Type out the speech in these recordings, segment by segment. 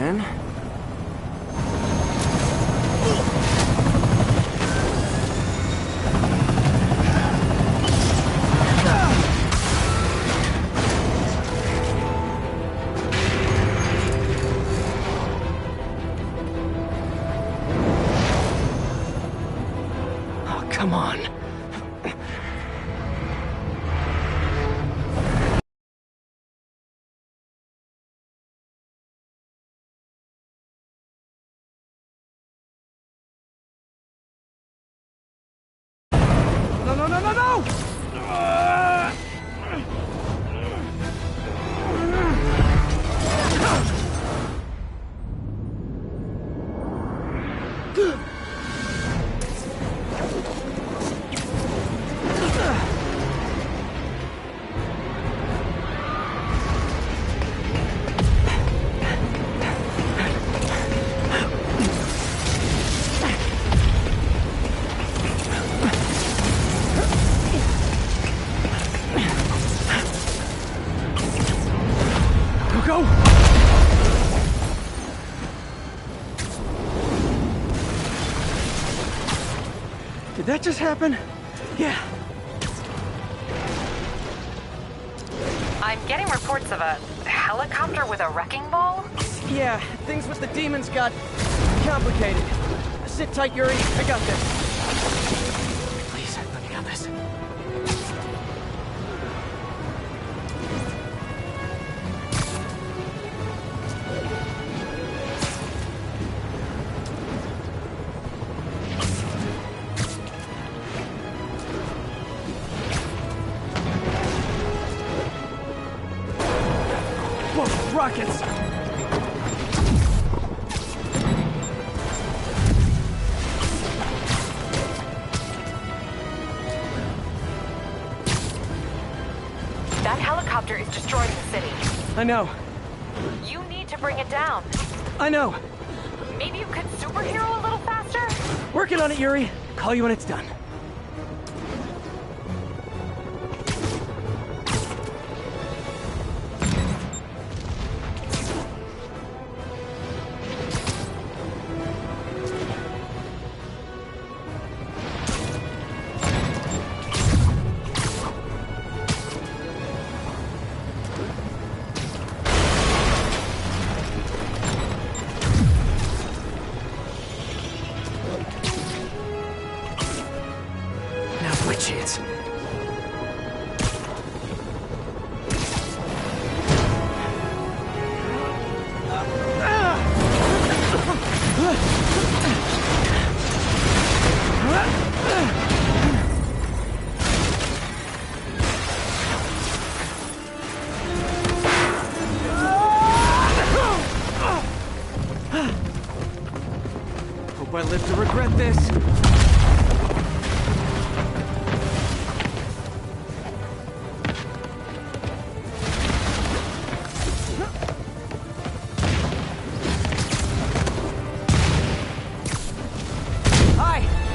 then. Oh, come on. No! Go! Did that just happen? Yeah. I'm getting reports of a helicopter with a wrecking ball? Yeah, things with the demons got complicated. Sit tight, Yuri. I got this. Please, let me have this. Whoa, rockets! That helicopter is destroying the city. I know. You need to bring it down. I know. Maybe you could superhero a little faster? Working on it, Yuri. Call you when it's done. Chance. Hope I live to regret this.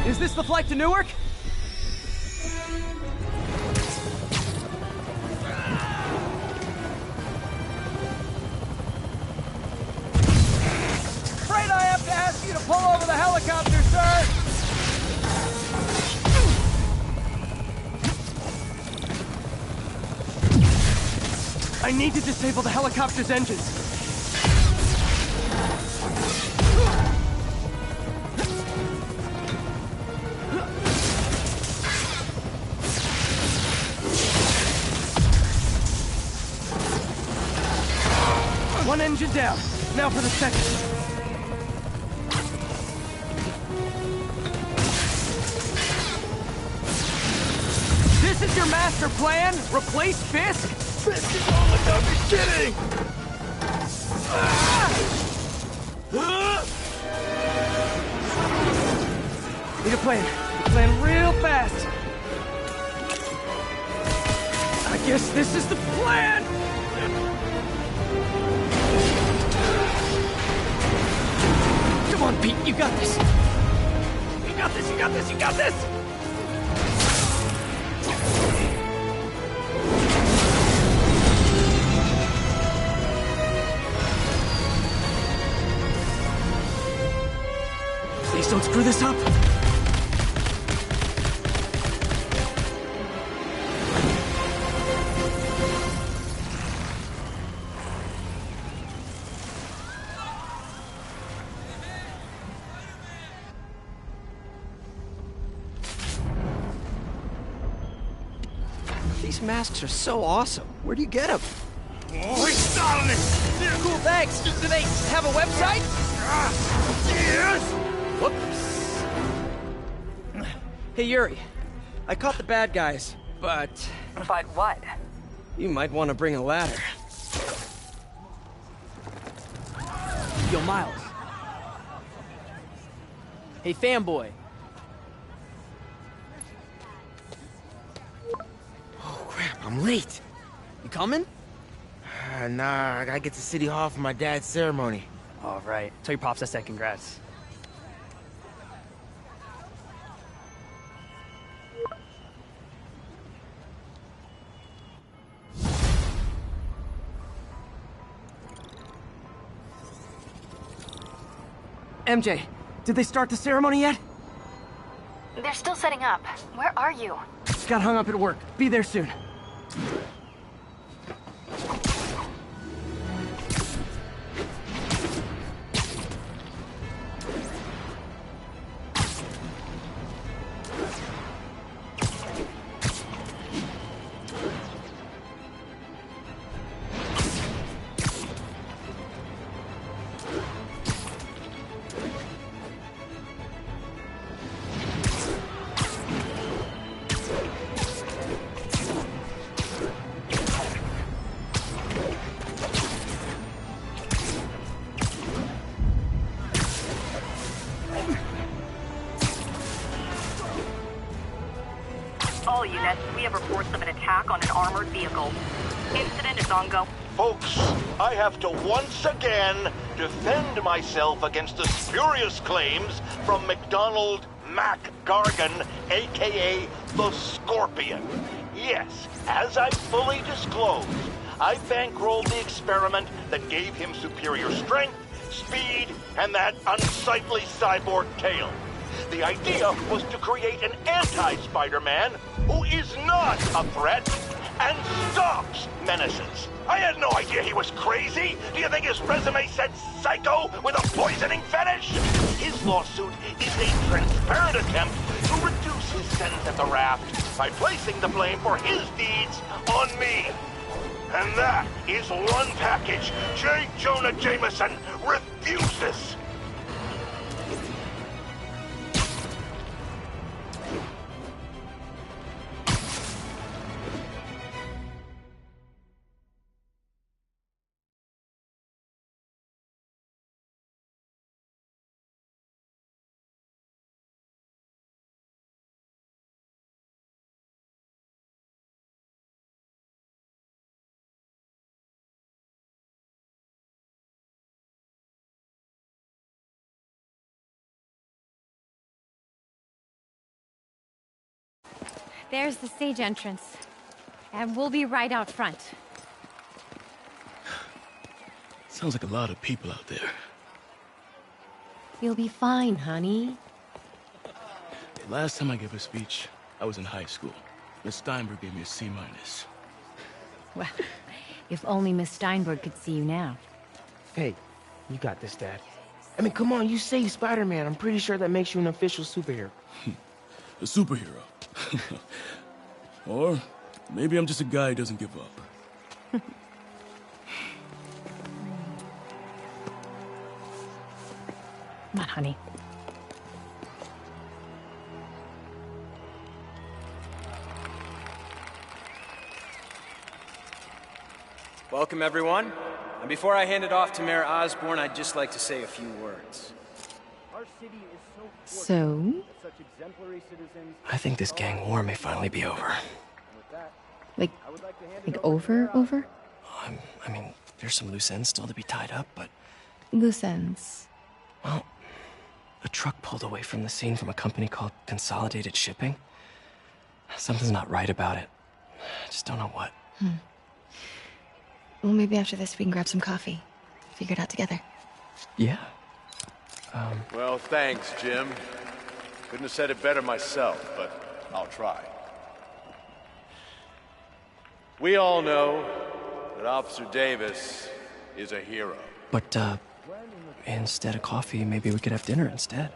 Is this the flight to Newark? Afraid I have to ask you to pull over the helicopter, sir! I need to disable the helicopter's engines. One engine down. Now for the second. This is your master plan? Replace Fisk? Fisk is all the dumb kidding! Need a plan. Need a plan real fast. I guess this is the plan! Come on, Pete, you got this! You got this, you got this, you got this! don't screw this up. These masks are so awesome. Where do you get them? Oh, he's starting it! Cool, thanks. Do they have a website? Yes! Whoops. Hey, Yuri. I caught the bad guys, but But what? you might want to bring a ladder. Yo, Miles. Hey, fanboy. Oh, crap, I'm late. You coming? Nah, I gotta get to City Hall for my dad's ceremony. All right. Tell your pops I said congrats. MJ, did they start the ceremony yet? They're still setting up. Where are you? Got hung up at work. Be there soon. All units, we have reports of an attack on an armored vehicle. Incident is ongoing. Folks, I have to once again defend myself against the spurious claims from McDonald Mac Gargan, aka the Scorpion. Yes, as I fully disclosed, I bankrolled the experiment that gave him superior strength, speed, and that unsightly cyborg tail. The idea was to create an anti-Spider-Man who is not a threat and stops menaces. I had no idea he was crazy. Do you think his resume said psycho with a poisoning fetish? His lawsuit is a transparent attempt to reduce his sentence at the raft by placing the blame for his deeds on me. And that is one package J. Jonah Jameson refuses. There's the stage entrance. And we'll be right out front. Sounds like a lot of people out there. You'll be fine, honey. The last time I gave a speech, I was in high school. Miss Steinberg gave me a C-. Well, if only Miss Steinberg could see you now. Hey, you got this, Dad. I mean, come on, you saved Spider-Man. I'm pretty sure that makes you an official superhero. A superhero. Or maybe I'm just a guy who doesn't give up. Come on, honey. Welcome, everyone. And before I hand it off to Mayor Osborn, I'd just like to say a few words. Our city is so So? such exemplary citizens. I think this gang war may finally be over. Like over? I mean, there's some loose ends still to be tied up, but... Loose ends. Well, a truck pulled away from the scene from a company called Consolidated Shipping. Something's not right about it. I just don't know what. Well, maybe after this we can grab some coffee. Figure it out together. Yeah. Well, thanks, Jim. Couldn't have said it better myself, but I'll try. We all know that Officer Davis is a hero. But, instead of coffee, maybe we could have dinner instead.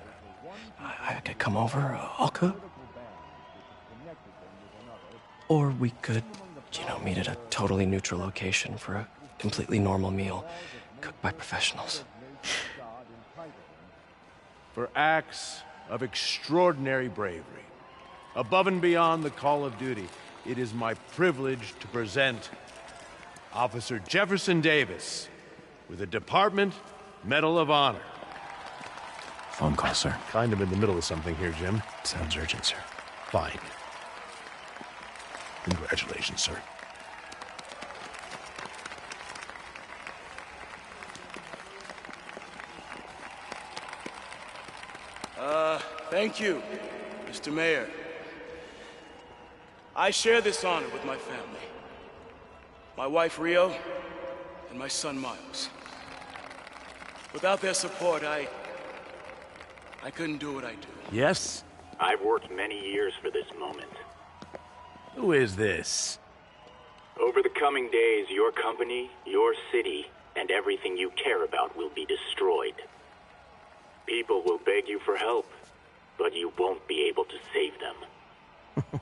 I could come over, I'll cook. Or we could, meet at a totally neutral location for a completely normal meal, cooked by professionals. For acts of extraordinary bravery, above and beyond the call of duty, it is my privilege to present Officer Jefferson Davis with a Department Medal of Honor. Phone call, sir. Kind of in the middle of something here, Jim. Sounds urgent, sir. Fine. Congratulations, sir. Thank you, Mr. Mayor. I share this honor with my family. My wife, Rio, and my son, Miles. Without their support, I couldn't do what I do. Yes? I've worked many years for this moment. Who is this? Over the coming days, your company, your city, and everything you care about will be destroyed. People will beg you for help, but you won't be able to save them.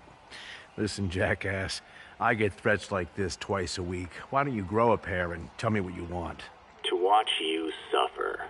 Listen, jackass, I get threats like this twice a week. Why don't you grow a pair and tell me what you want? To watch you suffer.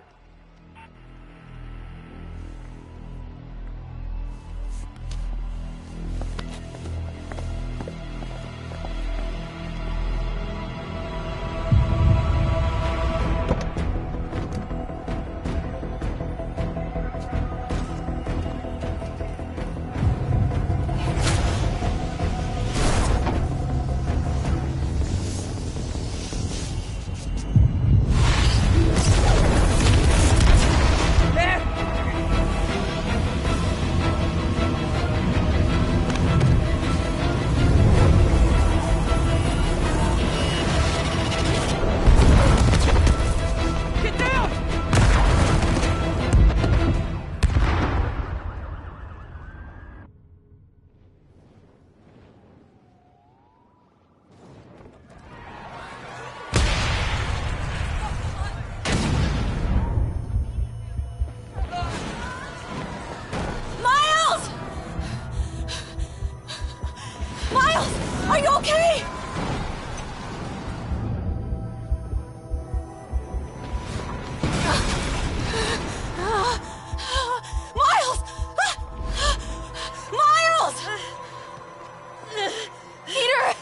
Are you okay? Miles! Miles! Peter!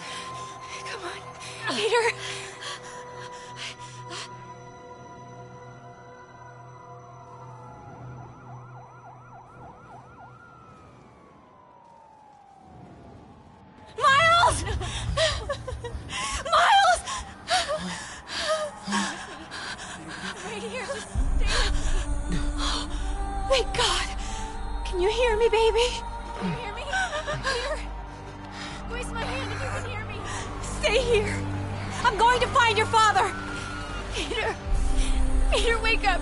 Come on, Peter. Miles! Miles! Right here, just stay with me. Thank God. Can you hear me, baby? Can you hear me? Peter? Squeeze my hand if you can hear me. Stay here. I'm going to find your father. Peter. Peter, wake up.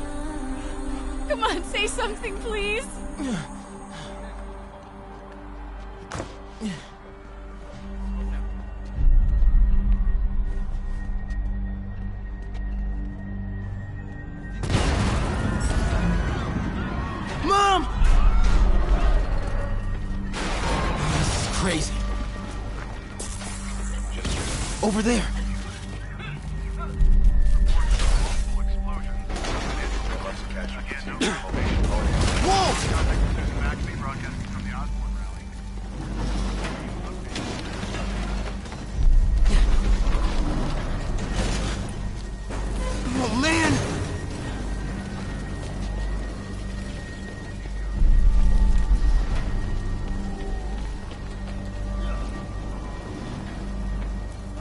Come on, say something, please. Mom! This is crazy. Over there. Oh, man!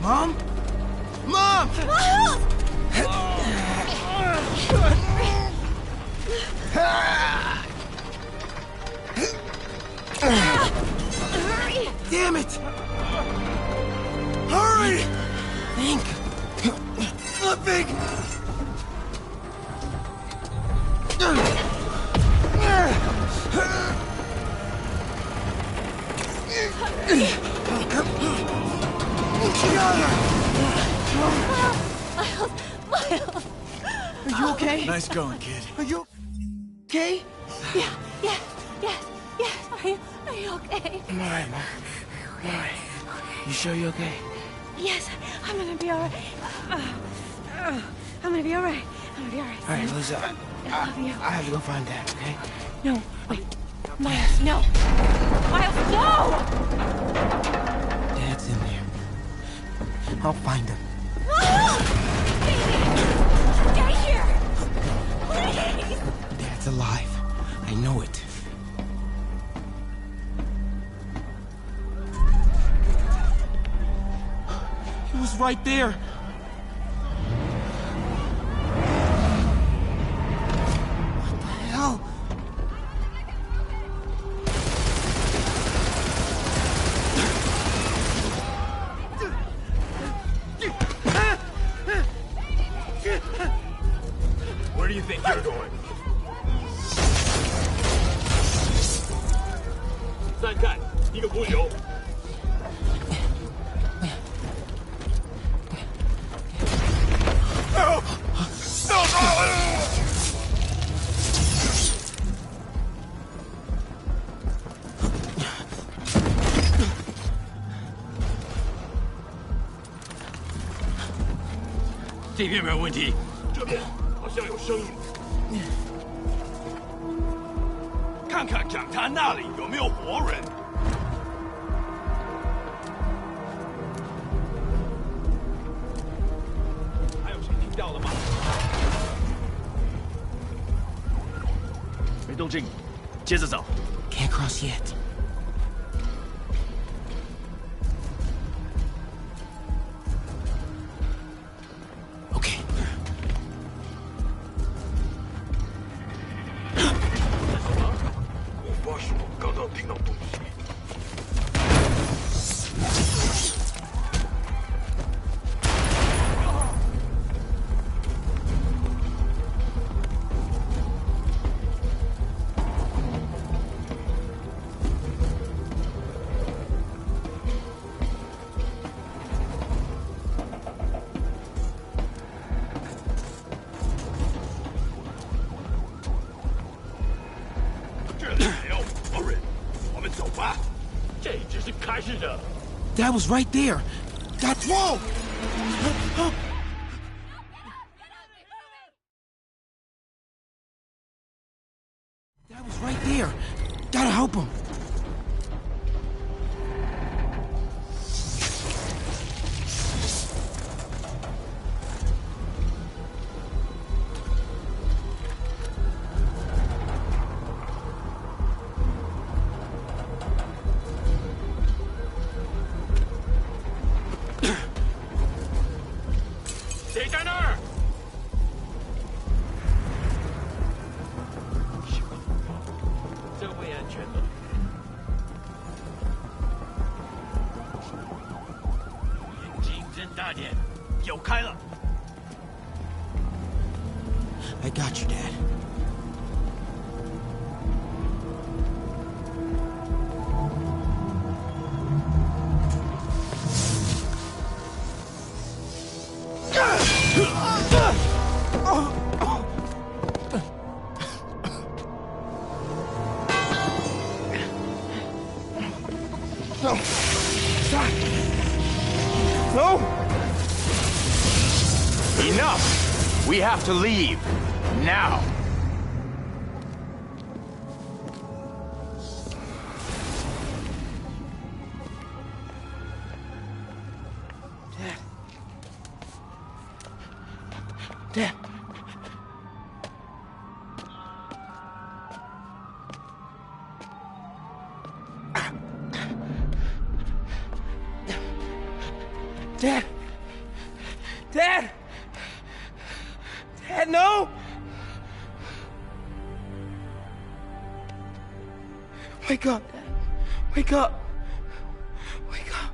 Mom? Mom! Miles! Hurry! Damn it! Hurry! Think. Flipping! okay? Nice going, kid. Are you okay? Yeah. Are you okay? I'm alright, Mom. I'm alright. You sure you're okay? Yes, I'm gonna be alright. I'm gonna be alright. Alright, Lisa. I love you. I have to go find Dad, okay? No, wait. Miles, no! Miles, no! Dad's in there. I'll find him. Stay here! Please! Dad's alive. I know it. He was right there. What the hell? Where do you think you're going? 三看，一个不留。这边没有问题，这边好像有声音。看看讲台那里有没有活人。还有谁听到了吗？没动静，接着走。Can't cross yet. Okay. 我发誓，我刚刚听到东西。Dad was right there. Dad, whoa! Dad was right there. Gotta help him. I got you, Dad. No. Stop. No. Enough! We have to leave. Now. Dad. Dad! Dad! Dad, no! Wake up, Dad. Wake up. Wake up.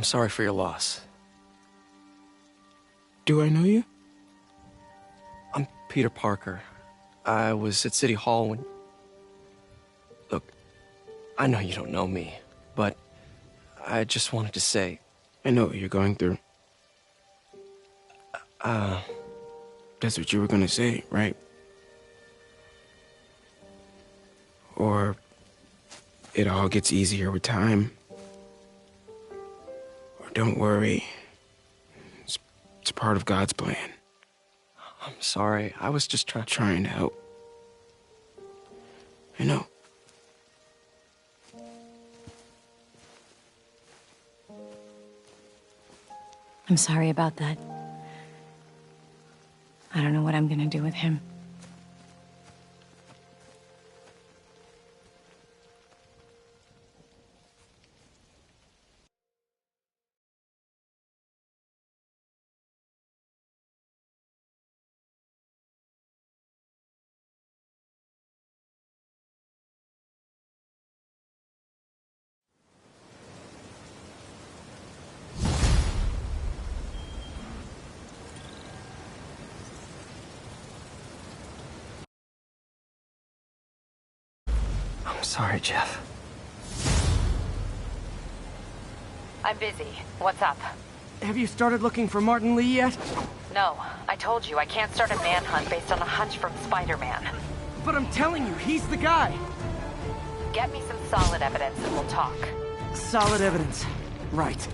I'm sorry for your loss. Do I know you? I'm Peter Parker. I was at City Hall when... Look, I know you don't know me, but I just wanted to say... I know what you're going through. That's what you were gonna say, right? Or it all gets easier with time. Or don't worry. It's part of God's plan. I'm sorry. I was just trying to help. I know. I'm sorry about that. I don't know what I'm gonna do with him. I'm sorry, Jeff. I'm busy. What's up? Have you started looking for Martin Lee yet? No, I told you I can't start a manhunt based on a hunch from Spider-Man. But I'm telling you, he's the guy. Get me some solid evidence and we'll talk. Solid evidence. Right.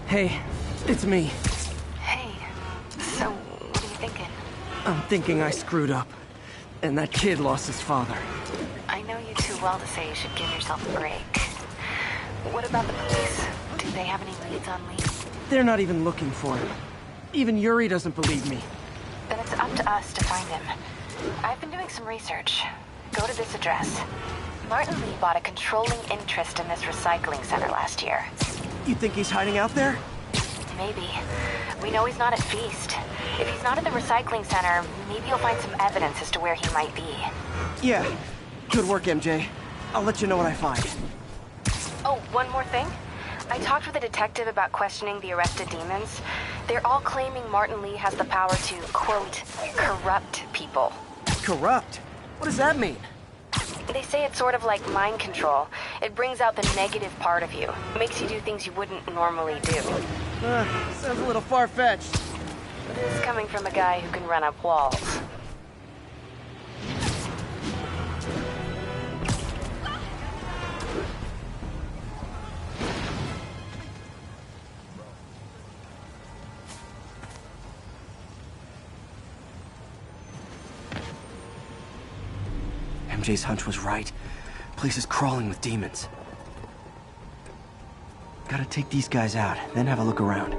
Hey, it's me. Hey, so what are you thinking? I'm thinking I screwed up. And that kid lost his father. I know you too well to say you should give yourself a break. What about the police? Do they have any leads on Lee? They're not even looking for him. Even Yuri doesn't believe me. Then it's up to us to find him. I've been doing some research. Go to this address. Martin Lee bought a controlling interest in this recycling center last year. You think he's hiding out there? Maybe. We know he's not at Feast. If he's not at the recycling center, maybe you'll find some evidence as to where he might be. Yeah. Good work, MJ. I'll let you know what I find. Oh, one more thing. I talked with a detective about questioning the arrested demons. They're all claiming Martin Lee has the power to, quote, corrupt people. Corrupt? What does that mean? They say it's sort of like mind control. It brings out the negative part of you. Makes you do things you wouldn't normally do. Sounds a little far-fetched. It is coming from a guy who can run up walls. MJ's hunch was right. Place is crawling with demons. Gotta take these guys out, then have a look around.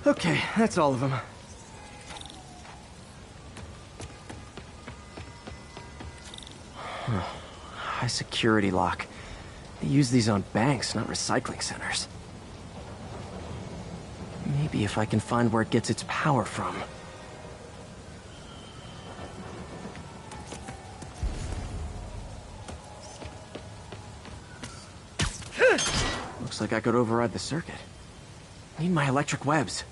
Okay, that's all of them. High security lock. They use these on banks, not recycling centers. Maybe if I can find where it gets its power from. Looks like I could override the circuit. Need my electric webs.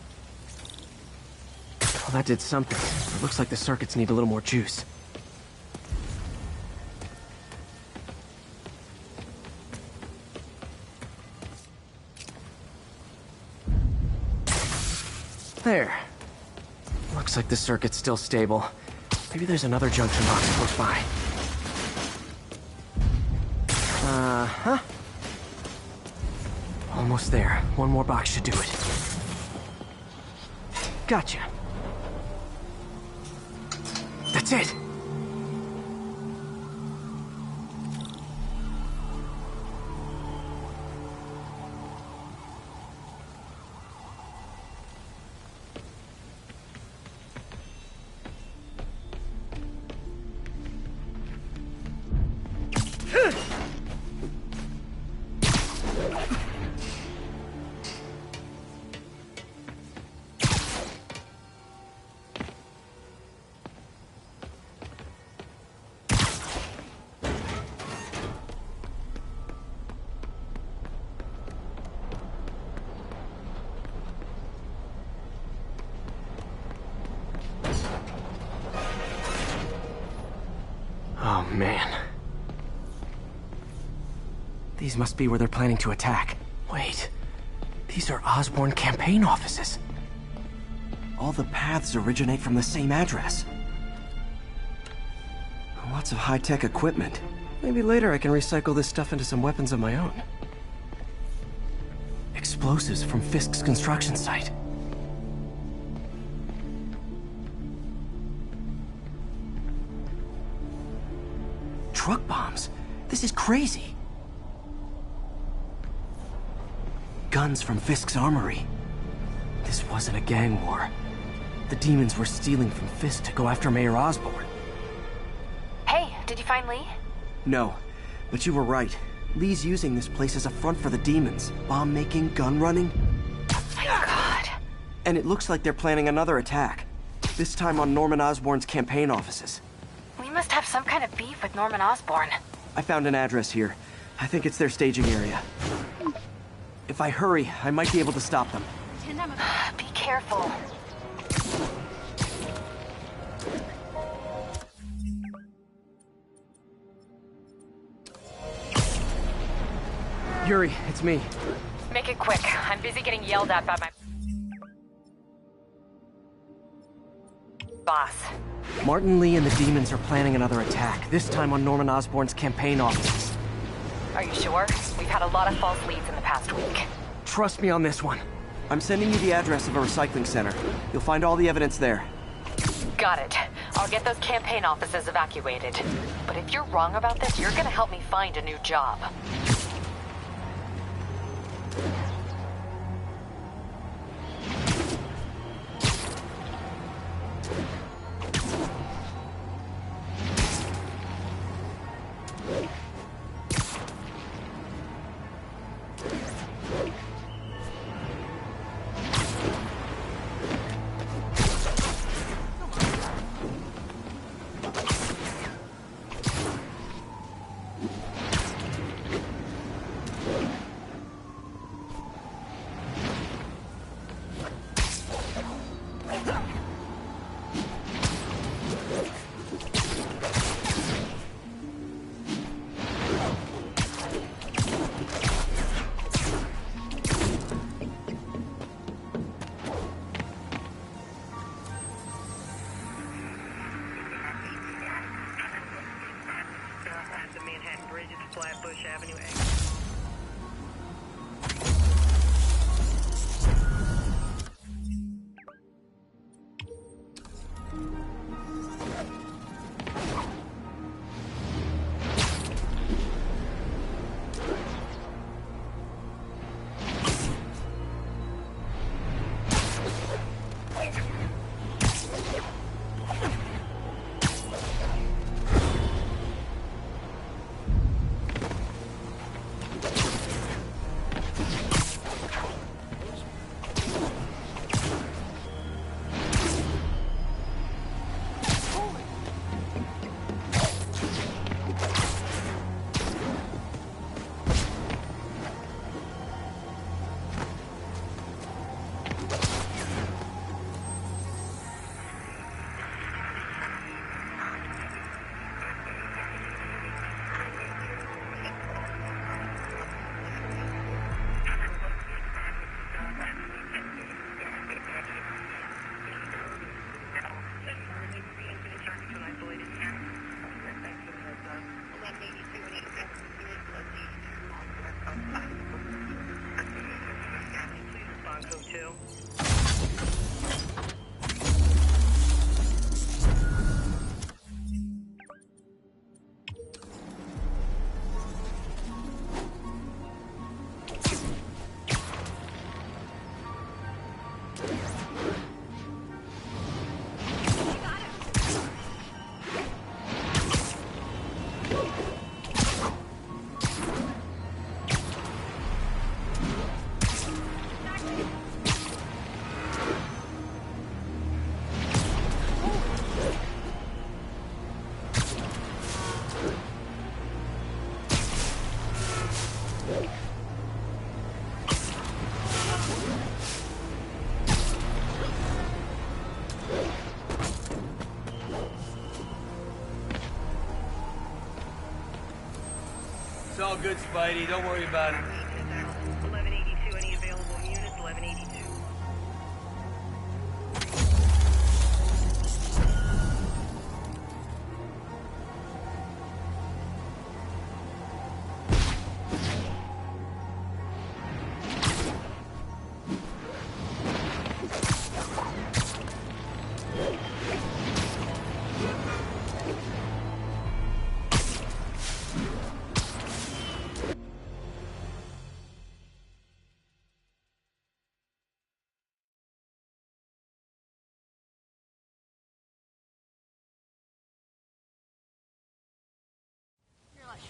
Well, that did something. It looks like the circuits need a little more juice. There. Looks like the circuit's still stable. Maybe there's another junction box close by. Uh-huh. Almost there. One more box should do it. Gotcha. That's it! Oh, man. These must be where they're planning to attack. Wait, these are Osborn campaign offices. All the paths originate from the same address. Lots of high-tech equipment. Maybe later I can recycle this stuff into some weapons of my own. Explosives from Fisk's construction site. Truck bombs? This is crazy. Guns from Fisk's armory. This wasn't a gang war. The demons were stealing from Fisk to go after Mayor Osborn. Hey, did you find Lee? No, but you were right. Lee's using this place as a front for the demons. Bomb-making, gun-running. My God. And it looks like they're planning another attack. This time on Norman Osborn's campaign offices. We must have some kind of beef with Norman Osborn. I found an address here. I think it's their staging area. If I hurry, I might be able to stop them. Be careful. Yuri, it's me. Make it quick. I'm busy getting yelled at by my boss. Martin Lee and the demons are planning another attack, this time on Norman Osborn's campaign offices. Are you sure? We've had a lot of false leads in the past week. Trust me on this one. I'm sending you the address of a recycling center. You'll find all the evidence there. Got it. I'll get those campaign offices evacuated. But if you're wrong about this, you're gonna help me find a new job. all good, Spidey. Don't worry about it. 1182, any available units? 1182.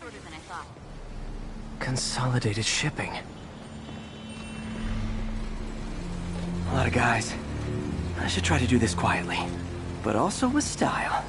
Shorter than I thought. Consolidated shipping. A lot of guys. I should try to do this quietly, but also with style.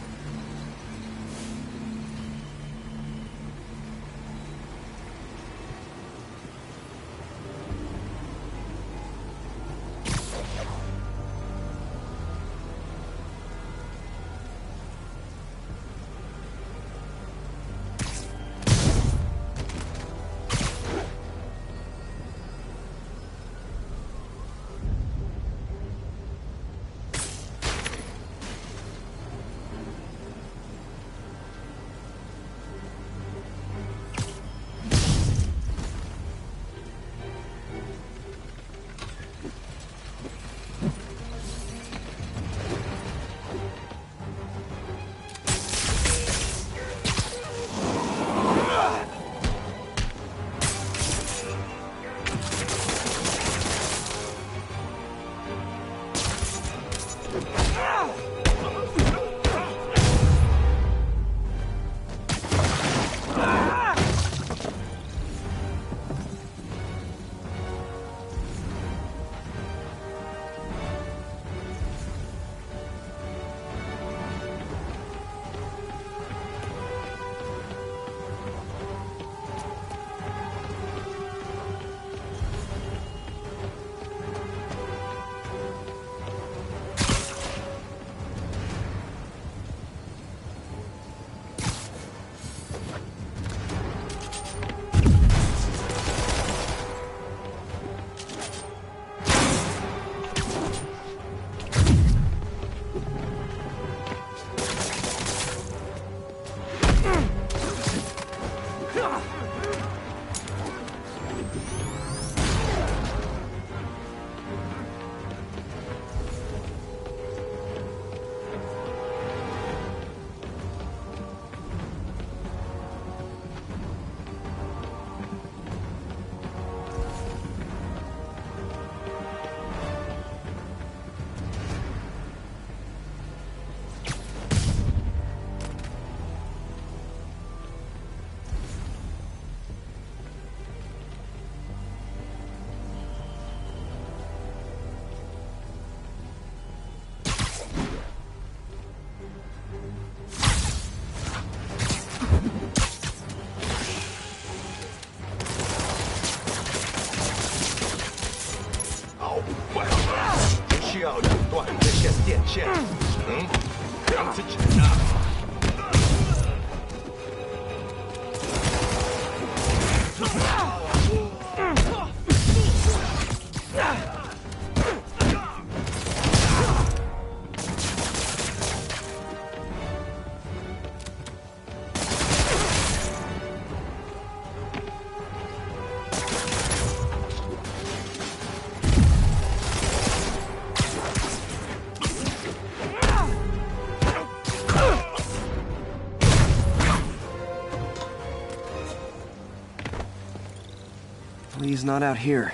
He's not out here.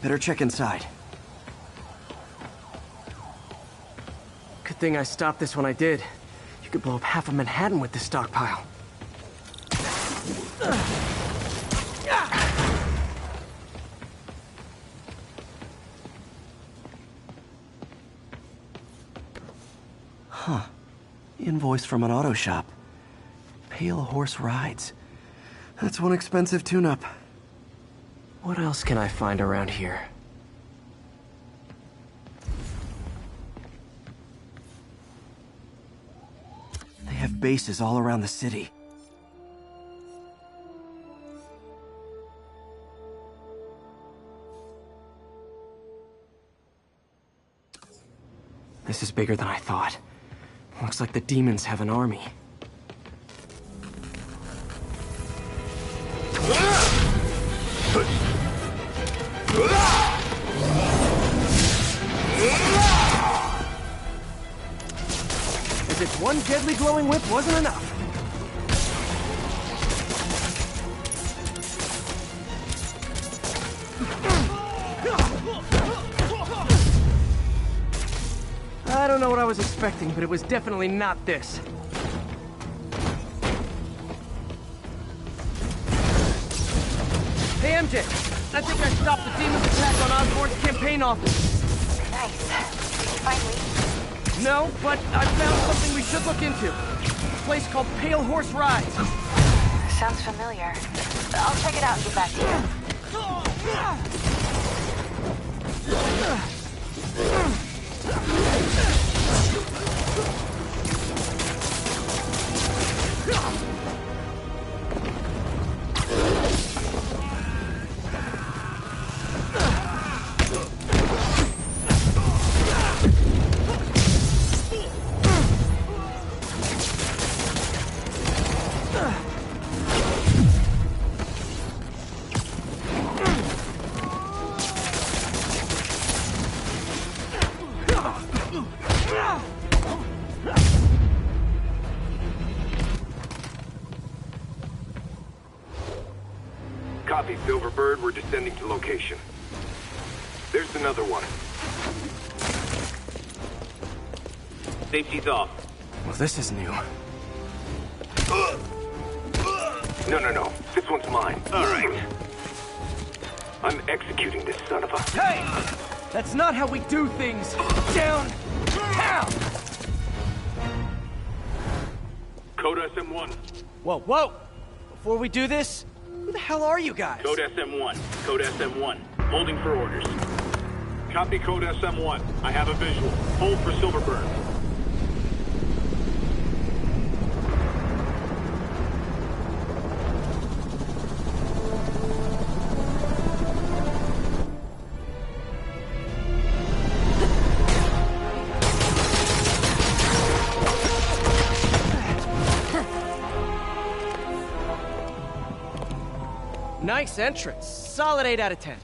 Better check inside. Good thing I stopped this when I did. You could blow up half of Manhattan with this stockpile. Huh. Invoice from an auto shop. Pale Horse Rides. That's one expensive tune-up. What else can I find around here? They have bases all around the city. This is bigger than I thought. Looks like the demons have an army. As if one deadly glowing whip wasn't enough. I don't know what I was expecting, but it was definitely not this. Hey, MJ. I think I stopped the demon's attack on Osborn's campaign office. Nice. Did you find Lee? No, but I found something we should look into. A place called Pale Horse Rides. Sounds familiar. I'll check it out and get back to you. Copy, Silverbird. We're descending to location. There's another one. Safety's off. Well, this is new. No. This one's mine. All right. I'm executing this son of a... Hey! That's not how we do things. Down! Down! Code SM-1. Whoa! Before we do this, who the hell are you guys? Code SM-1. Code SM-1. Holding for orders. Copy Code SM-1. I have a visual. Hold for Silverbird. Nice entrance. Solid 8 out of 10.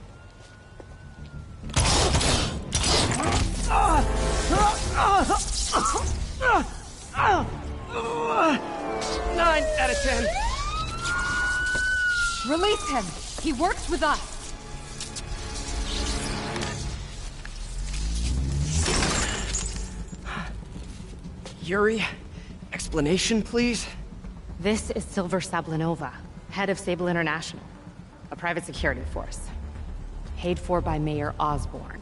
9 out of 10. Release him. He works with us. Yuri, explanation, please? This is Silver Sablinova, head of Sable International, a private security force. Paid for by Mayor Osborn.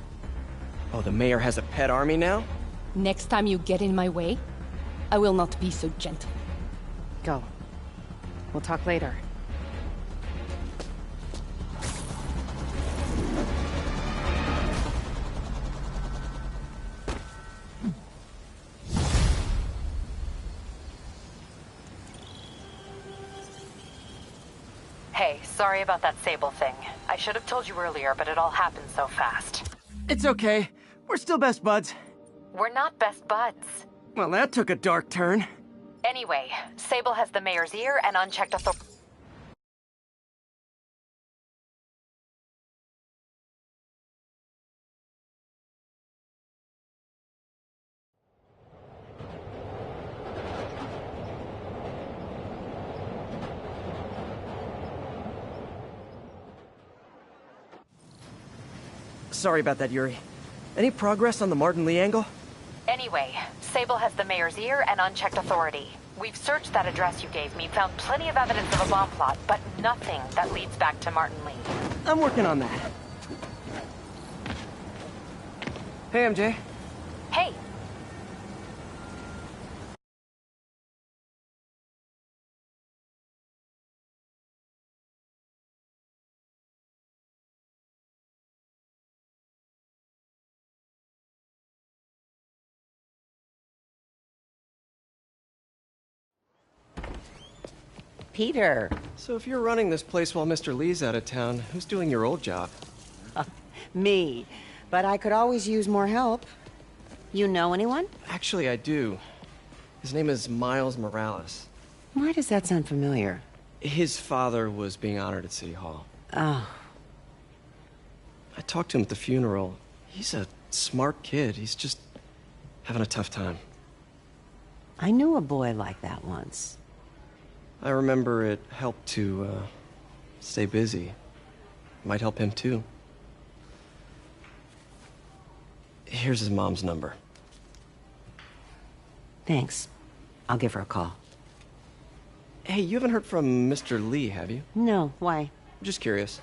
Oh, the mayor has a pet army now? Next time you get in my way, I will not be so gentle. Go. We'll talk later. Hey, sorry about that Sable thing. I should have told you earlier, but it all happened so fast. It's okay. We're still best buds. We're not best buds. Well, that took a dark turn. Anyway, Sable has the mayor's ear and unchecked authority. Sorry about that, Yuri. Any progress on the Martin Lee angle? Anyway, Sable has the mayor's ear and unchecked authority. We've searched that address you gave me, found plenty of evidence of a bomb plot, but nothing that leads back to Martin Lee. I'm working on that. Hey, MJ. Hey. Peter. So if you're running this place while Mr. Lee's out of town, who's doing your old job? Me. But I could always use more help. You know anyone? Actually, I do. His name is Miles Morales. Why does that sound familiar? His father was being honored at City Hall. Oh. I talked to him at the funeral. He's a smart kid. He's just having a tough time. I knew a boy like that once. I remember it helped to, stay busy. Might help him, too. Here's his mom's number. Thanks. I'll give her a call. Hey, you haven't heard from Mr. Lee, have you? No, why? Just curious.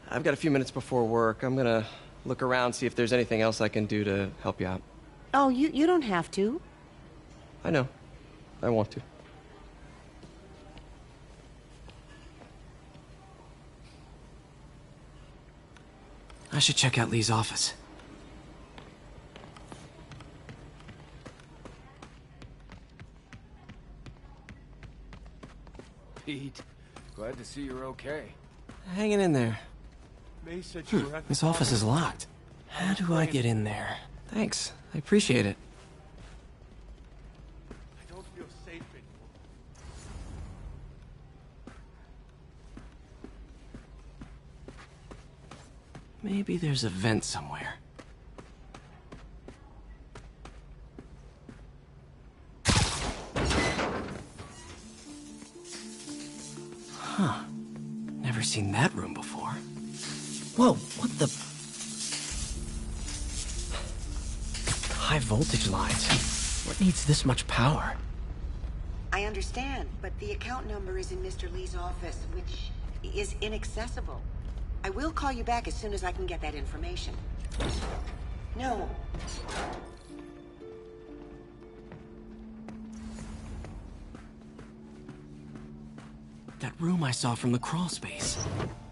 I've got a few minutes before work. I'm gonna look around, see if there's anything else I can do to help you out. Oh, you don't have to. I know. I want to. I should check out Lee's office. Pete, glad to see you're okay. Hanging in there. May said you were at the This office is locked. How do I get in there? Thanks. I appreciate it. I don't feel safe anymore. Maybe there's a vent somewhere. Huh. Never seen that room before. Whoa, what the... High voltage lines. What needs this much power? I understand, but the account number is in Mr. Lee's office, which is inaccessible. I will call you back as soon as I can get that information. No. That room I saw from the crawl space.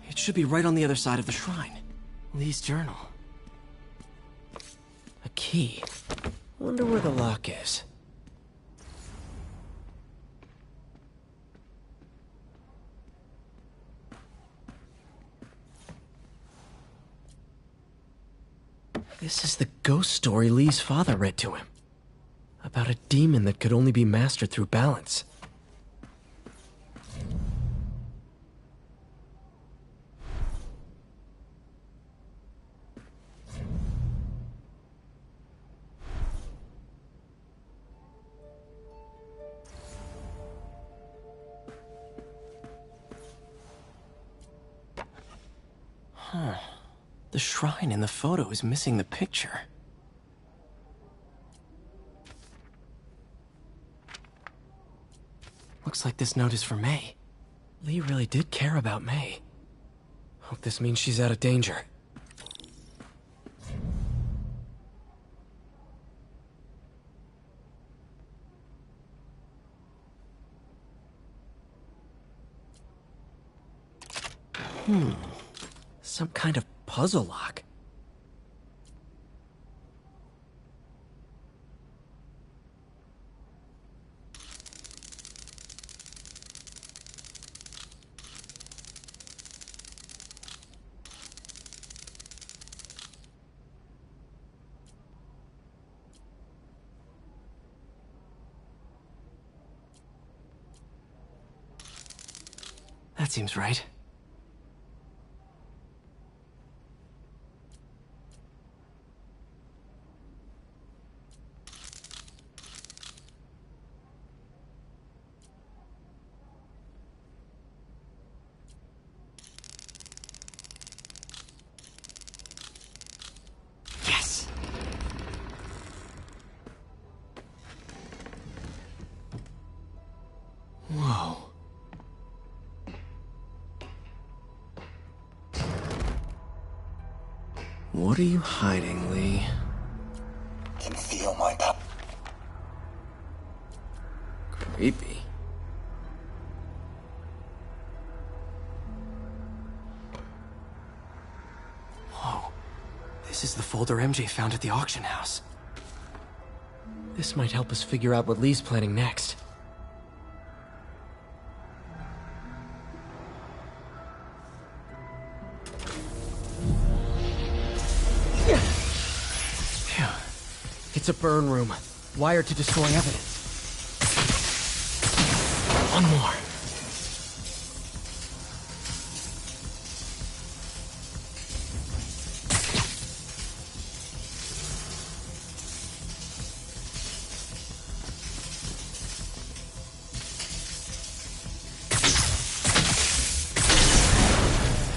It should be right on the other side of the shrine. Lee's journal. A key. Wonder where the lock is. This is the ghost story Lee's father read to him. About a demon that could only be mastered through balance. Huh. The shrine in the photo is missing the picture. Looks like this note is for May. Lee really did care about May. Hope this means she's out of danger. Some kind of puzzle lock. That seems right. Yes! Whoa. What are you hiding, Lee? Can feel my power. Creepy. Whoa. This is the folder MJ found at the auction house. This might help us figure out what Lee's planning next. It's a burn room, wired to destroy evidence. One more.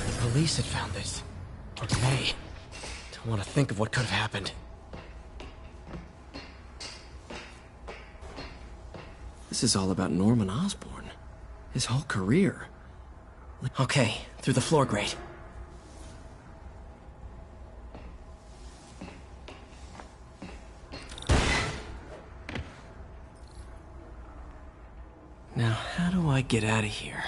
The police had found this. Or may. Don't want to think of what could have happened. This is all about Norman Osborn. His whole career. Okay, through the floor grate. Now, how do I get out of here?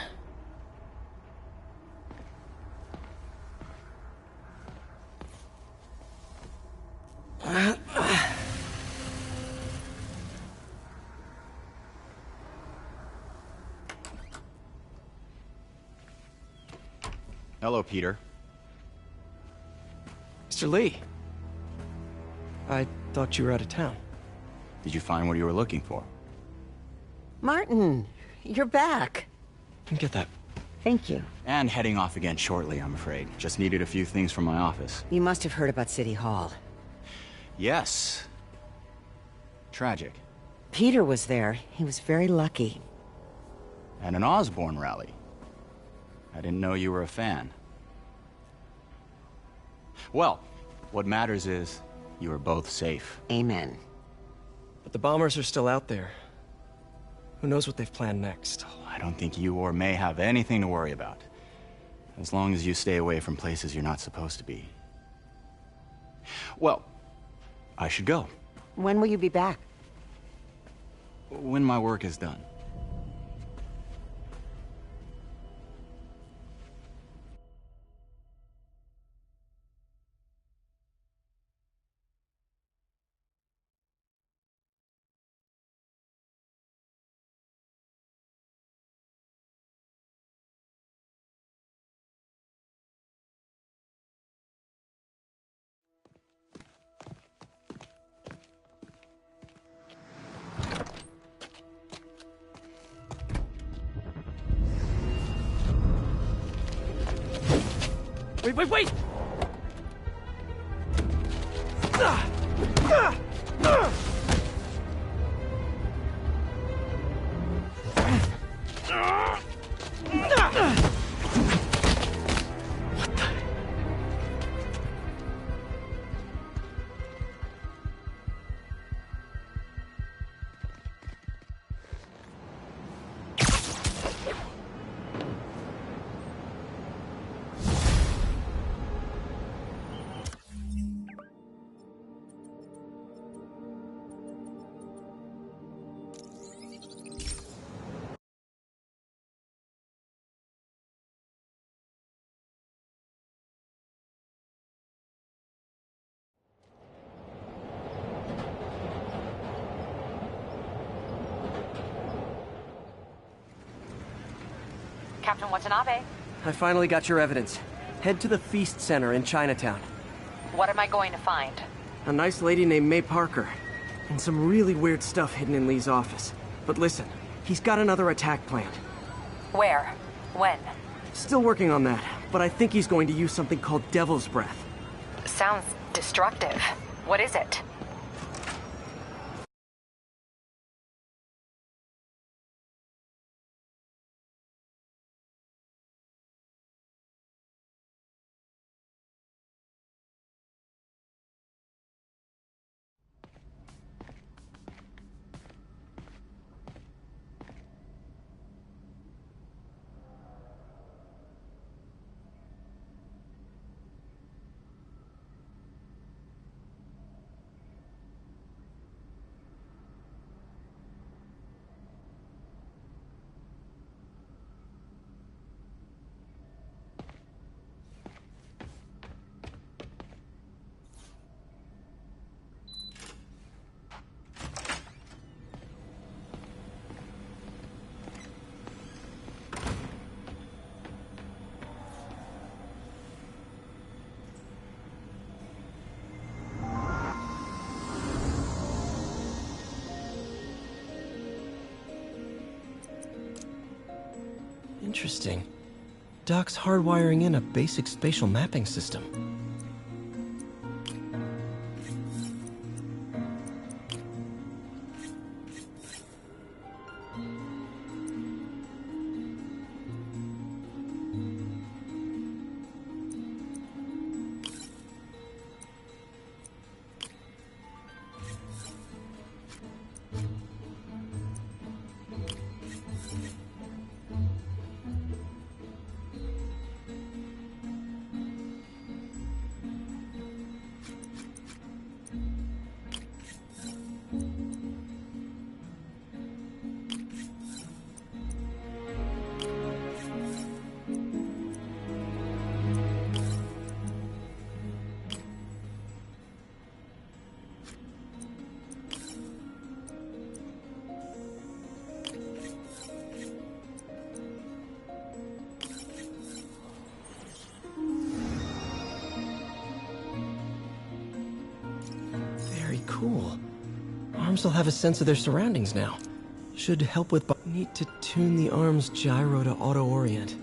Hello, Peter. Mr. Lee. I thought you were out of town. Did you find what you were looking for? Martin, you're back. Get that. Thank you. And heading off again shortly, I'm afraid. Just needed a few things from my office. You must have heard about City Hall. Yes. Tragic. Peter was there. He was very lucky. And an Osborn rally. I didn't know you were a fan. Well, what matters is you are both safe. Amen. But the bombers are still out there. Who knows what they've planned next? I don't think you or May have anything to worry about. As long as you stay away from places you're not supposed to be. Well, I should go. When will you be back? When my work is done. Wait, wait, wait! Captain Watanabe, I finally got your evidence. Head to the Feast Center in Chinatown. what am I going to find? A nice lady named May Parker. And some really weird stuff hidden in Lee's office. But listen, he's got another attack planned. Where? When? Still working on that, but I think he's going to use something called Devil's Breath. Sounds destructive. What is it? Interesting. Doc's hardwiring in a basic spatial mapping system. Cool. Arms will have a sense of their surroundings now. Should help with... Need to tune the arm's gyro to auto-orient.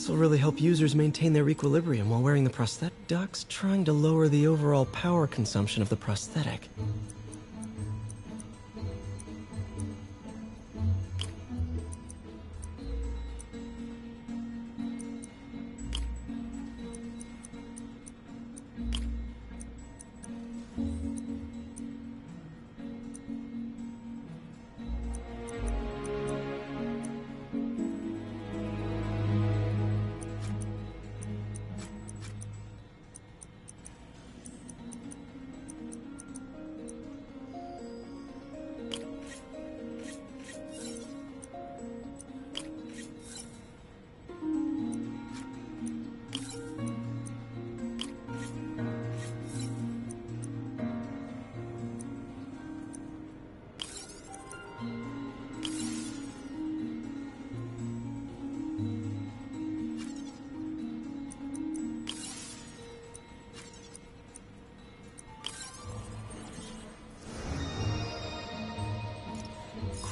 Will really help users maintain their equilibrium while wearing the prosthetic. Doc's trying to lower the overall power consumption of the prosthetic.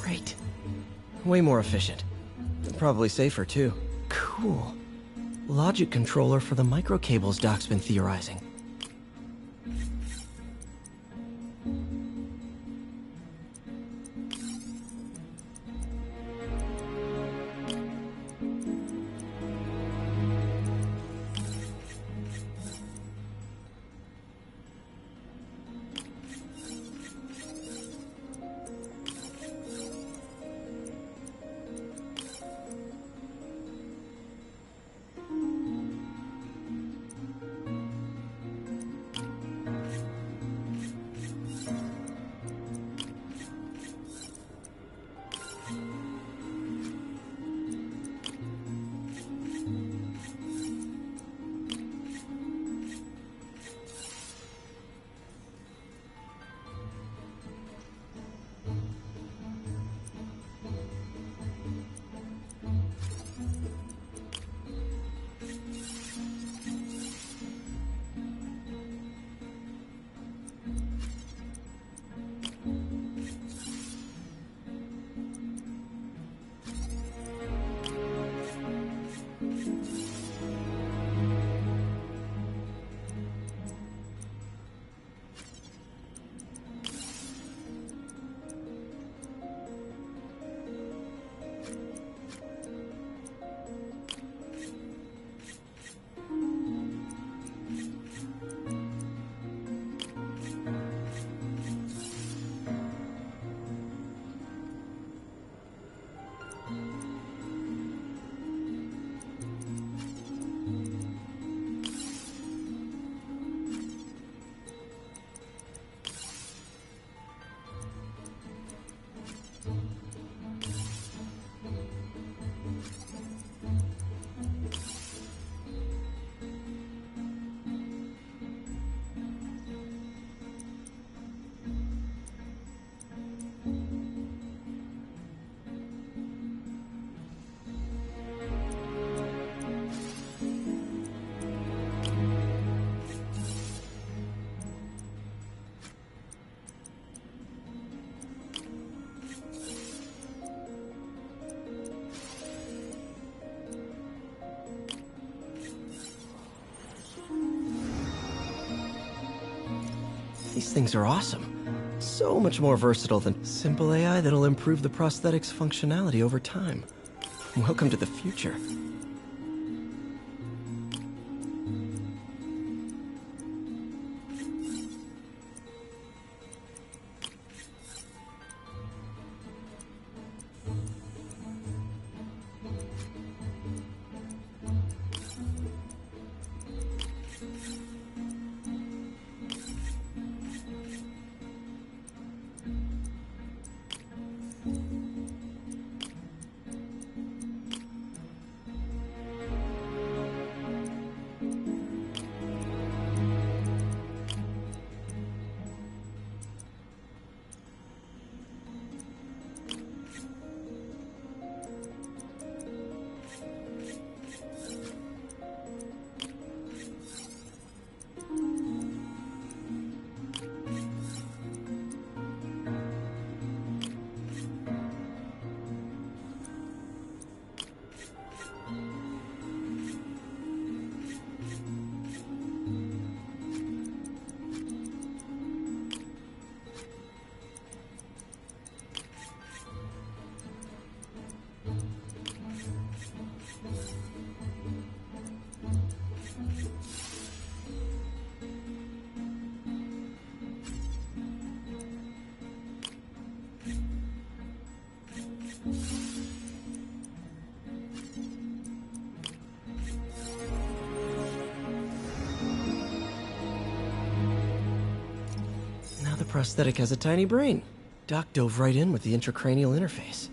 Great. Way more efficient. Probably safer, too. Cool. Logic controller for the microcables Doc's been theorizing. These things are awesome. So much more versatile than simple AI that'll improve the prosthetic's functionality over time. Welcome to the future. The prosthetic has a tiny brain. Doc dove right in with the intracranial interface.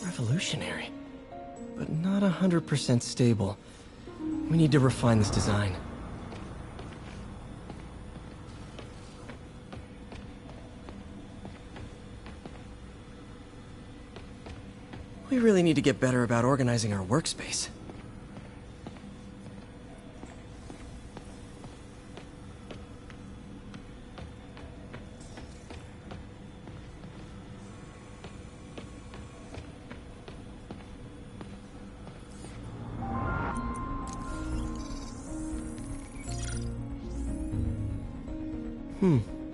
Revolutionary, but not 100% stable. We need to refine this design. We really need to get better about organizing our workspace.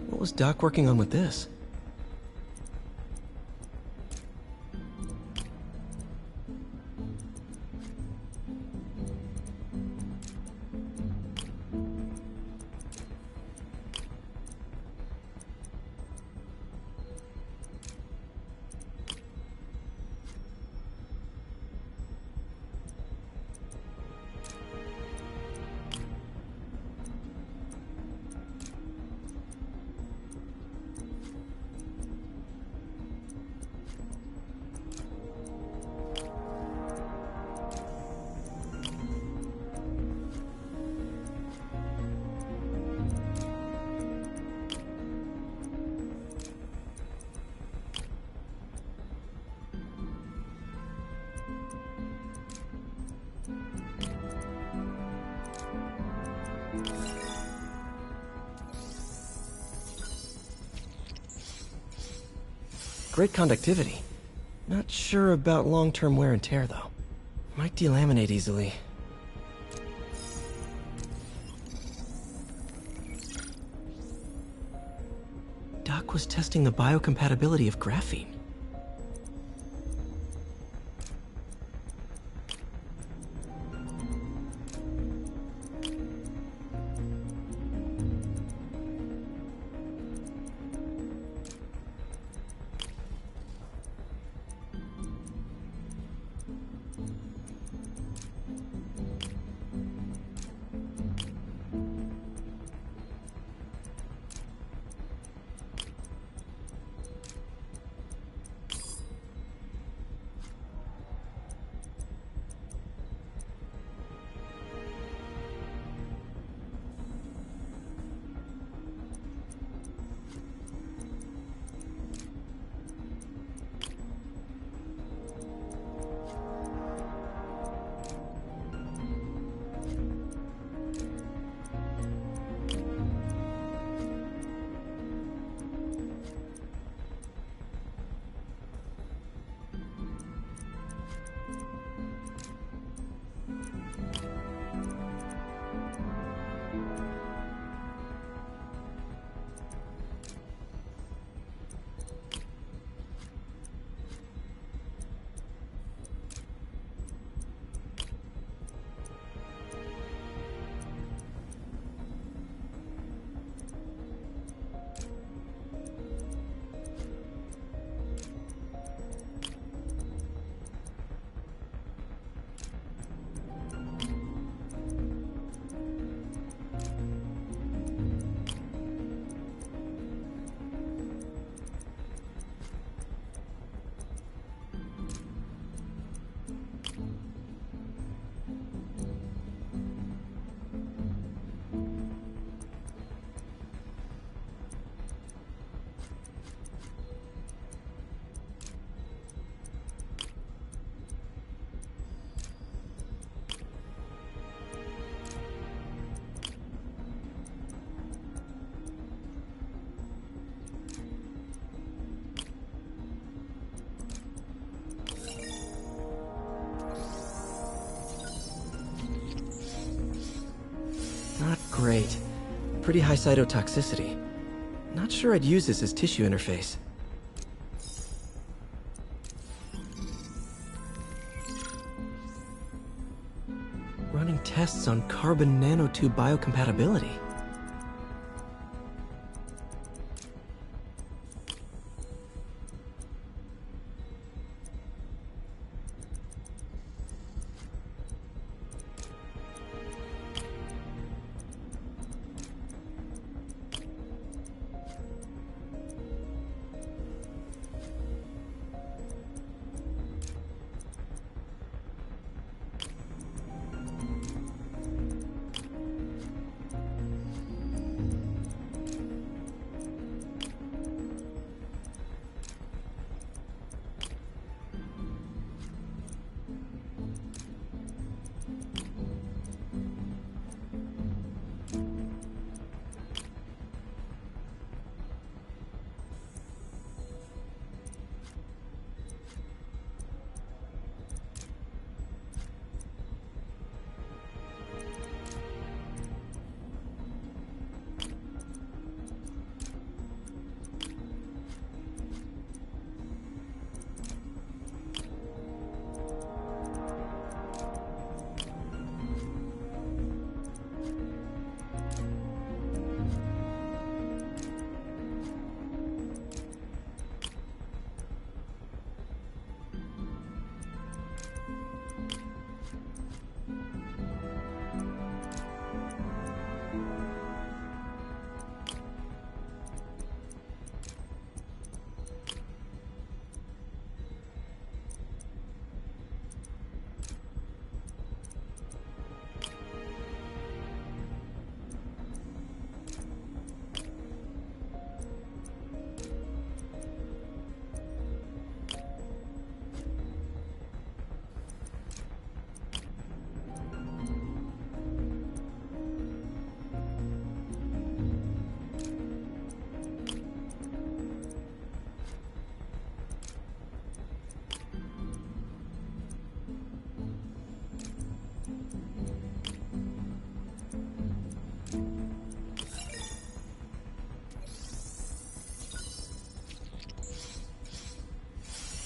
What was Doc working on with this? Great conductivity. Not sure about long-term wear and tear, though. Might delaminate easily. Doc was testing the biocompatibility of graphene. Not great. Pretty high cytotoxicity. Not sure I'd use this as tissue interface. Running tests on carbon nanotube biocompatibility.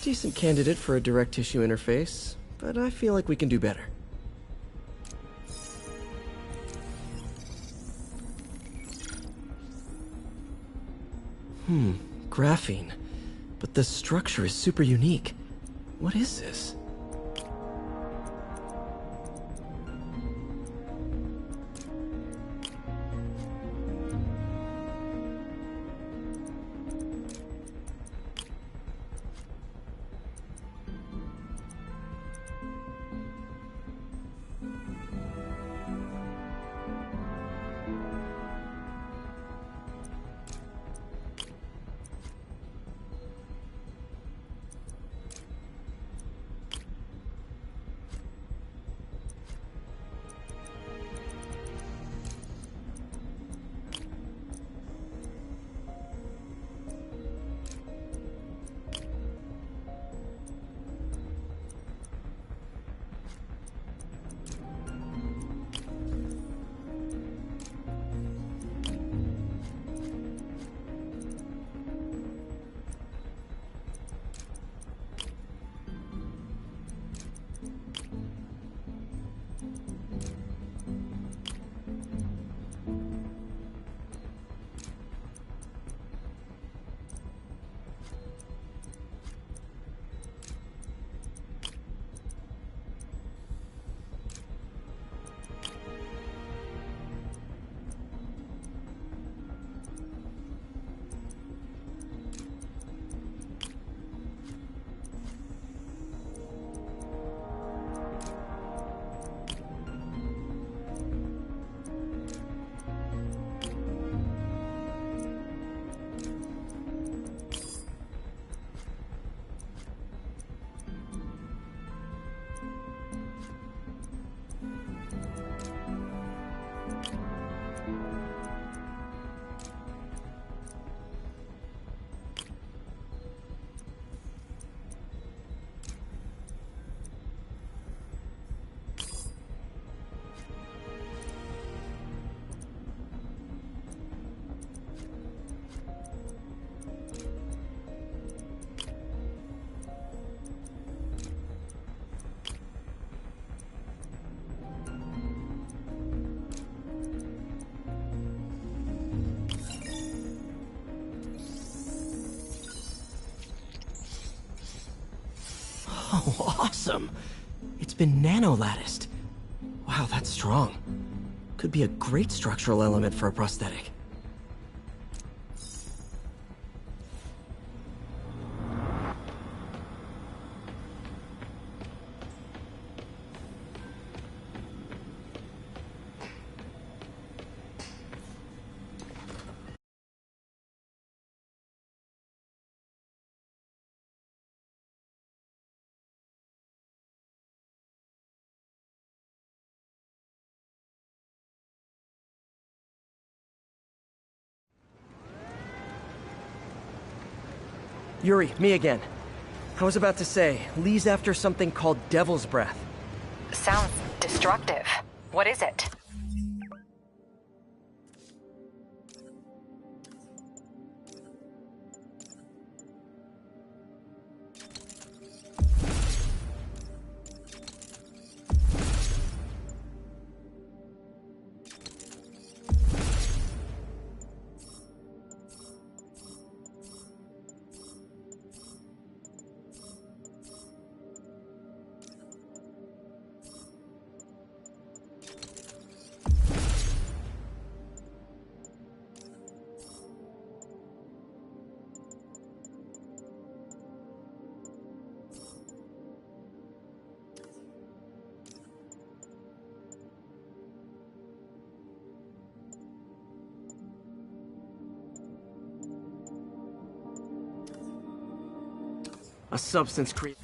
Decent candidate for a direct tissue interface, but I feel like we can do better. Graphene. But the structure is super unique. What is this? Oh, awesome! It's been nano-latticed. Wow, that's strong. Could be a great structural element for a prosthetic. Yuri, me again. I was about to say, Lee's after something called Devil's Breath. Sounds destructive. What is it? A substance created.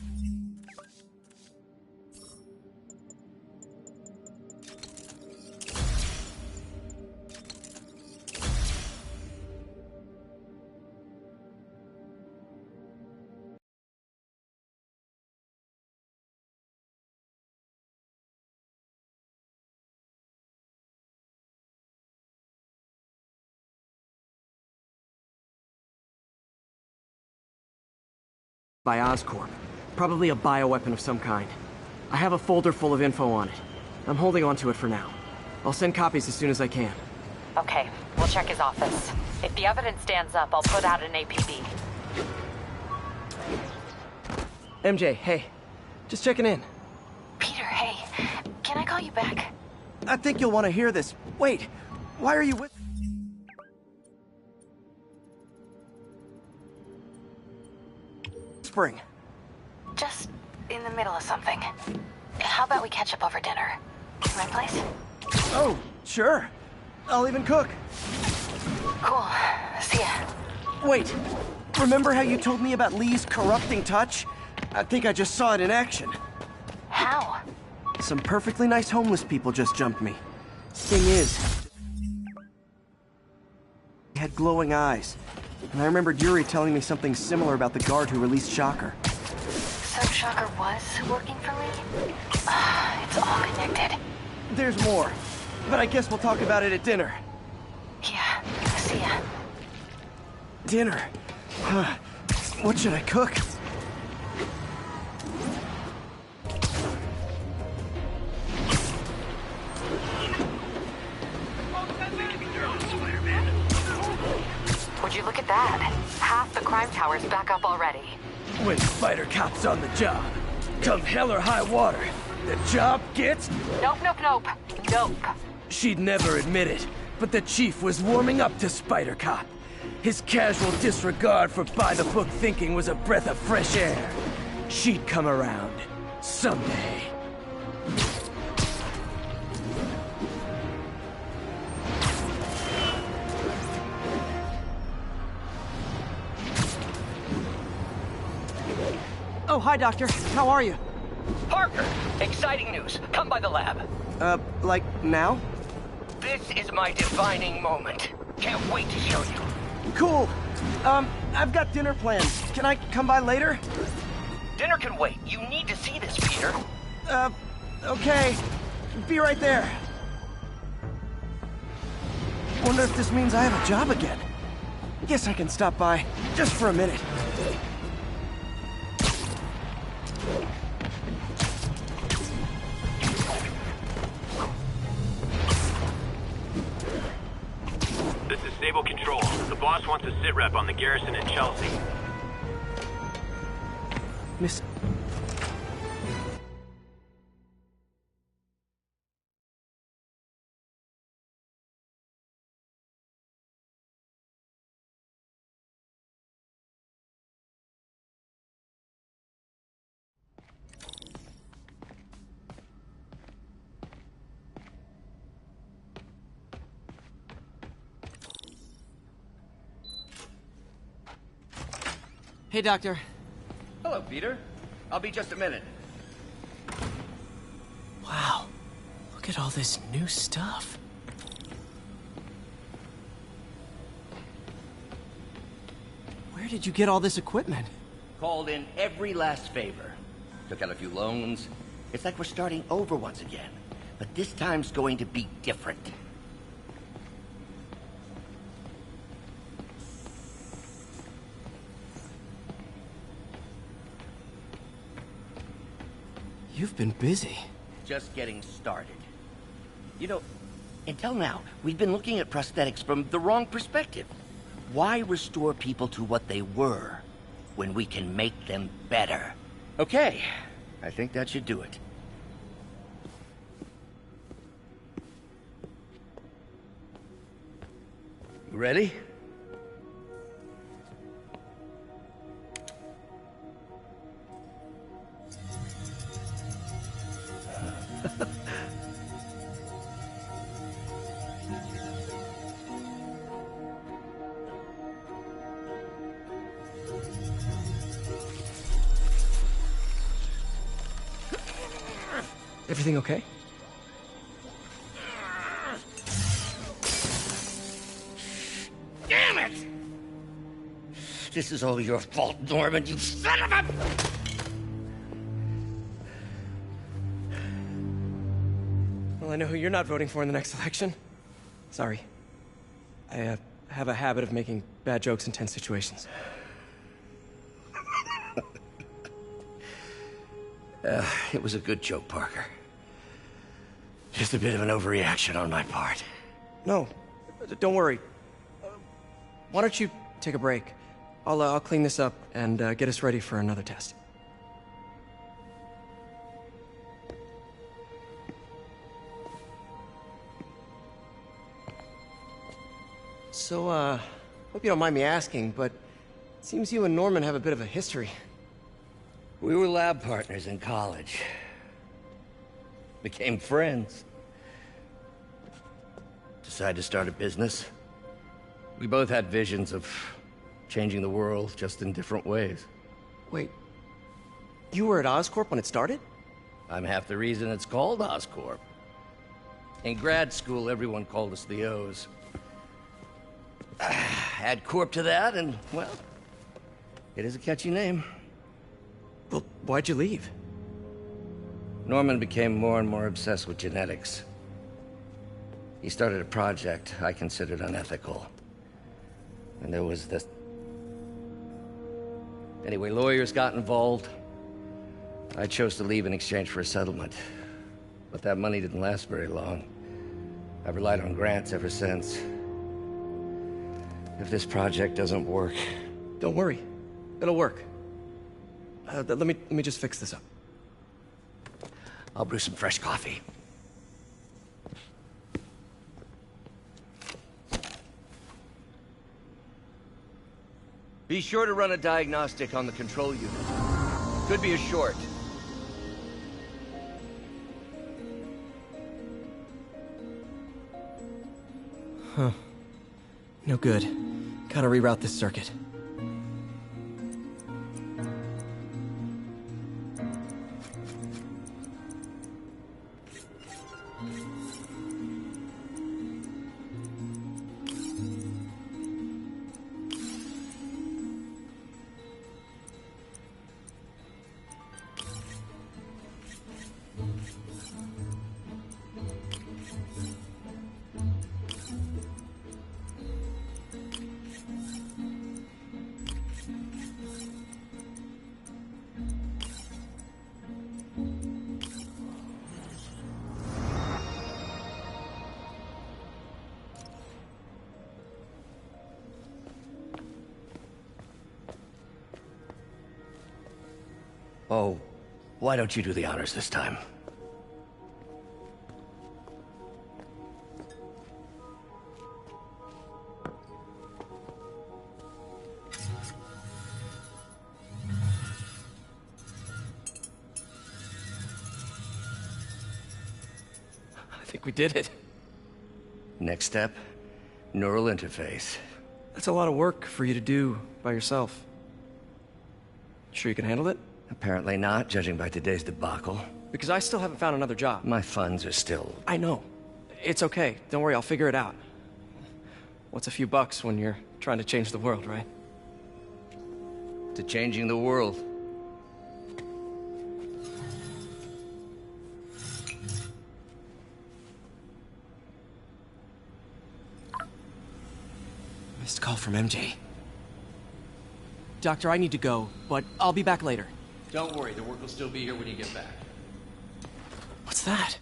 by Oscorp. Probably a bioweapon of some kind. I have a folder full of info on it. I'm holding on to it for now. I'll send copies as soon as I can. Okay, we'll check his office. If the evidence stands up, I'll put out an APB. MJ, hey. Just checking in. Peter, hey. Can I call you back? I think you'll want to hear this. Wait, why are you with... Spring. Just in the middle of something. How about we catch up over dinner? My place? Oh, sure. I'll even cook. Cool. See ya. Wait, remember how you told me about Lee's corrupting touch? I think I just saw it in action. How? Some perfectly nice homeless people just jumped me. Thing is, he had glowing eyes. And I remembered Yuri telling me something similar about the guard who released Shocker. So Shocker was working for Lee? It's all connected. There's more, but I guess we'll talk about it at dinner. Yeah, see ya. Dinner? What should I cook? Would you look at that? Half the crime tower's back up already. When Spider Cop's on the job, come hell or high water, the job gets... Nope, nope, nope. Nope. She'd never admit it, but the chief was warming up to Spider Cop. His casual disregard for by-the-book thinking was a breath of fresh air. She'd come around. Someday. Oh, hi, Doctor. How are you? Parker, exciting news. Come by the lab. Like now? This is my defining moment. Can't wait to show you. Cool. I've got dinner plans. Can I come by later? Dinner can wait. You need to see this, Peter. Okay. Be right there. Wonder if this means I have a job again. Guess I can stop by, just for a minute. This is Stable Control. The boss wants a sit rep on the garrison in Chelsea. Miss... Hey, Doctor. Hello, Peter. I'll be just a minute. Wow. Look at all this new stuff. Where did you get all this equipment? Called in every last favor. Took out a few loans. It's like we're starting over once again. But this time's going to be different. You've been busy. Just getting started. You know, until now, we've been looking at prosthetics from the wrong perspective. Why restore people to what they were when we can make them better? Okay, I think that should do it. You ready? Everything okay? Damn it! This is all your fault, Norman, you son of a... Well, I know who you're not voting for in the next election. Sorry. I have a habit of making bad jokes in tense situations. It was a good joke, Parker. Just a bit of an overreaction on my part. No, don't worry. Why don't you take a break? I'll clean this up and get us ready for another test. So, hope you don't mind me asking, but it seems you and Norman have a bit of a history. We were lab partners in college. Became friends. Decided to start a business. We both had visions of changing the world, just in different ways. Wait, you were at Oscorp when it started? I'm half the reason it's called Oscorp. In grad school, everyone called us the O's. Add Corp to that, and, well, it is a catchy name. Well, why'd you leave? Norman became more and more obsessed with genetics. He started a project I considered unethical. And there was this... Anyway, lawyers got involved. I chose to leave in exchange for a settlement. But that money didn't last very long. I've relied on grants ever since. If this project doesn't work... Don't worry. It'll work. Let me just fix this up. I'll brew some fresh coffee. Be sure to run a diagnostic on the control unit. Could be a short. Huh. No good. Gotta reroute this circuit. Oh, why don't you do the honors this time? I think we did it. Next step, neural interface. That's a lot of work for you to do by yourself. Sure you can handle it? Apparently not, judging by today's debacle. Because I still haven't found another job. My funds are still... I know. It's okay. Don't worry, I'll figure it out. What's a few bucks when you're trying to change the world, right? To changing the world. Missed call from MJ. Doctor, I need to go, but I'll be back later. Don't worry, the work will still be here when you get back. What's that?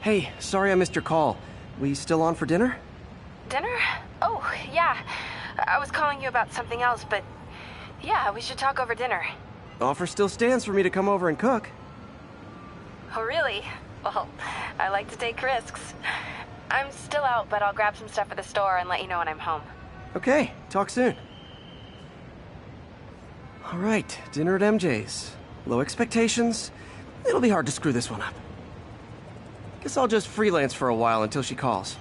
Hey, sorry I missed your call. We still on for dinner? Dinner? Oh, yeah. I was calling you about something else, but yeah, we should talk over dinner. Offer still stands for me to come over and cook. Oh, really? Well, I like to take risks. I'm still out, but I'll grab some stuff at the store and let you know when I'm home. Okay, talk soon. All right, dinner at MJ's. Low expectations. It'll be hard to screw this one up. Guess I'll just freelance for a while until she calls.